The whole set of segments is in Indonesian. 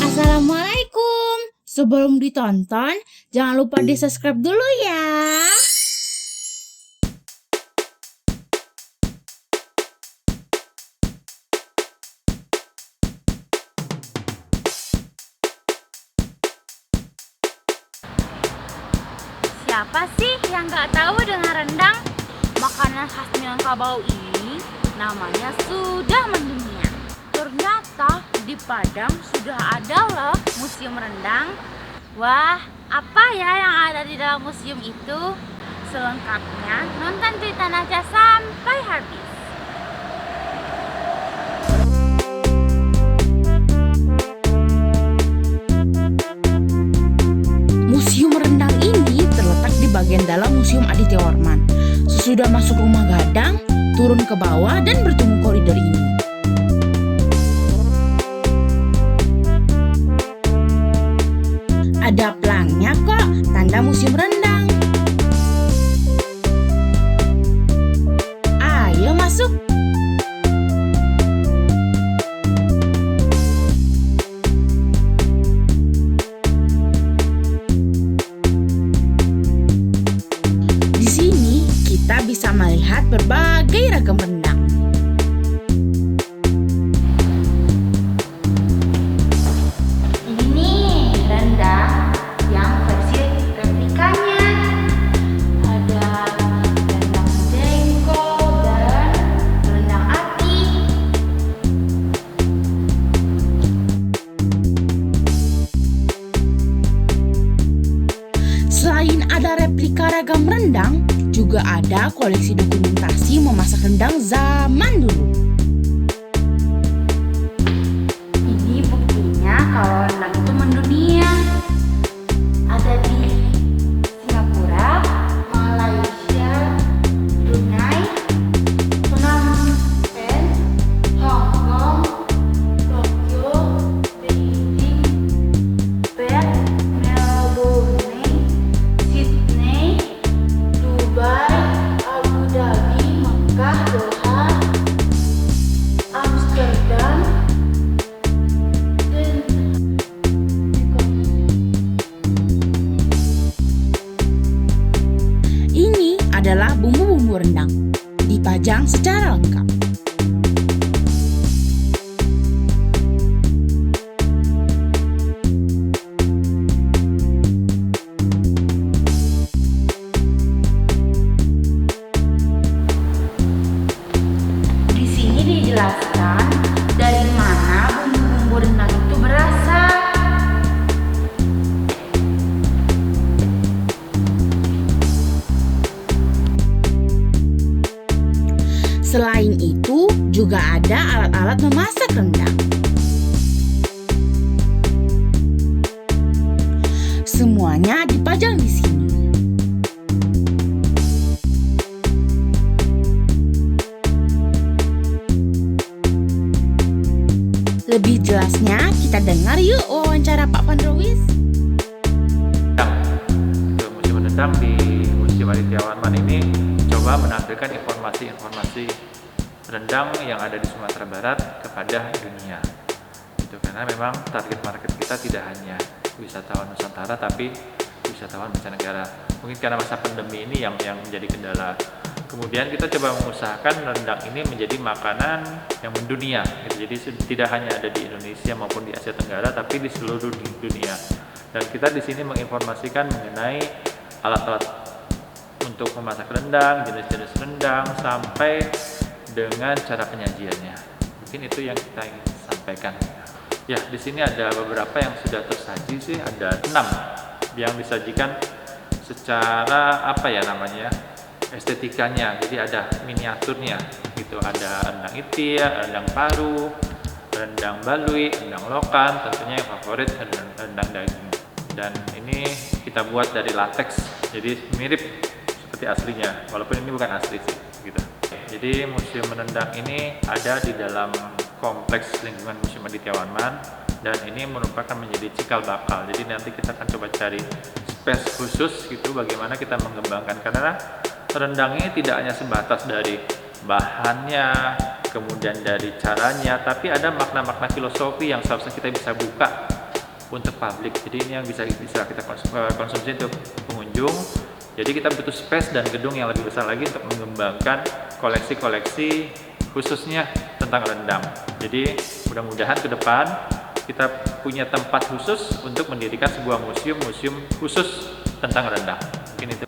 Assalamualaikum. Sebelum ditonton, jangan lupa di-subscribe dulu ya. Siapa sih yang gak tahu dengan rendang? Makanan khas Minangkabau ini namanya sudah mendunia. Ternyata di Padang sudah ada loh museum rendang. Wah, apa ya yang ada di dalam museum itu? Selengkapnya nonton cerita Najah sampai habis. Museum rendang ini terletak di bagian dalam Museum Aditya Warman. Sesudah masuk rumah gadang, turun ke bawah dan bertemu koridor ini. Ada pelangnya kok, tanda museum rendang. Ayo masuk. Di sini kita bisa melihat berbagai ragam rendang. Ini nih rendang yang versi replikanya. Ada rendang jengkol dan rendang ati. Selain ada replika ragam rendang, juga ada koleksi dokumentasi memasak rendang zaman dulu. Ini buktinya kalau rendang itu mendunia. Ada di Singapura, Malaysia, Brunei, Phnom Penh, Hong Kong, Tokyo, Beijing, Perth, Melbourne, Sydney, Dubai, Abu Dhabi, Mekah, Doha, Amsterdam, dan Ini adalah bumbu-bumbu rendang, dipajang secara lengkap. di sini dijelaskan dari mana bumbu-bumbu rendang itu berasal. Selain itu, juga ada alat-alat memasak rendang. Semuanya dipajang di sini. Lebih jelasnya kita dengar yuk wawancara Pak Pandrowis. Museum Rendang di Museum Aditya Warman ini coba menampilkan informasi-informasi rendang yang ada di Sumatera Barat kepada dunia. Itu karena memang target market kita tidak hanya wisatawan Nusantara tapi wisatawan mancanegara. Mungkin karena masa pandemi ini yang menjadi kendala Kemudian kita coba mengusahakan rendang ini menjadi makanan yang mendunia gitu. Jadi tidak hanya ada di Indonesia maupun di Asia Tenggara, tapi di seluruh dunia. Dan kita di sini menginformasikan mengenai alat-alat untuk memasak rendang, jenis-jenis rendang, sampai dengan cara penyajiannya. Mungkin itu yang kita ingin sampaikan. Ya, di sini ada beberapa yang sudah tersaji sih, ada 6 yang disajikan secara estetikanya. Jadi ada miniaturnya gitu, ada rendang itia, rendang paru, rendang balui, rendang lokan, tentunya yang favorit rendang daging. Dan ini kita buat dari latex, jadi mirip seperti aslinya, walaupun ini bukan asli sih gitu. Jadi Museum Rendang ini ada di dalam kompleks lingkungan Museum Aditya Warman, dan ini merupakan menjadi cikal bakal. Jadi nanti kita akan coba cari space khusus gitu, bagaimana kita mengembangkan, karena rendang ini tidak hanya sebatas dari bahannya, kemudian dari caranya, tapi ada makna-makna filosofi yang seharusnya kita bisa buka untuk publik. Jadi ini yang bisa kita konsumsi untuk pengunjung. Jadi kita butuh space dan gedung yang lebih besar lagi untuk mengembangkan koleksi-koleksi khususnya tentang rendang. Jadi mudah-mudahan ke depan kita punya tempat khusus untuk mendirikan sebuah museum khusus tentang rendang. Mungkin itu.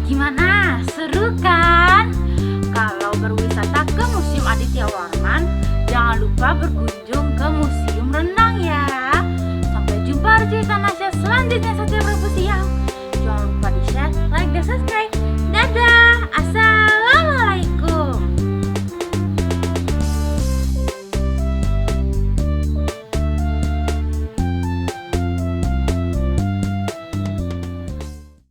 Gimana? Seru kan? Kalau berwisata ke Museum Aditya Warman, jangan lupa berkunjung ke Museum Rendang ya. Sampai jumpa di cerita Nasya selanjutnya.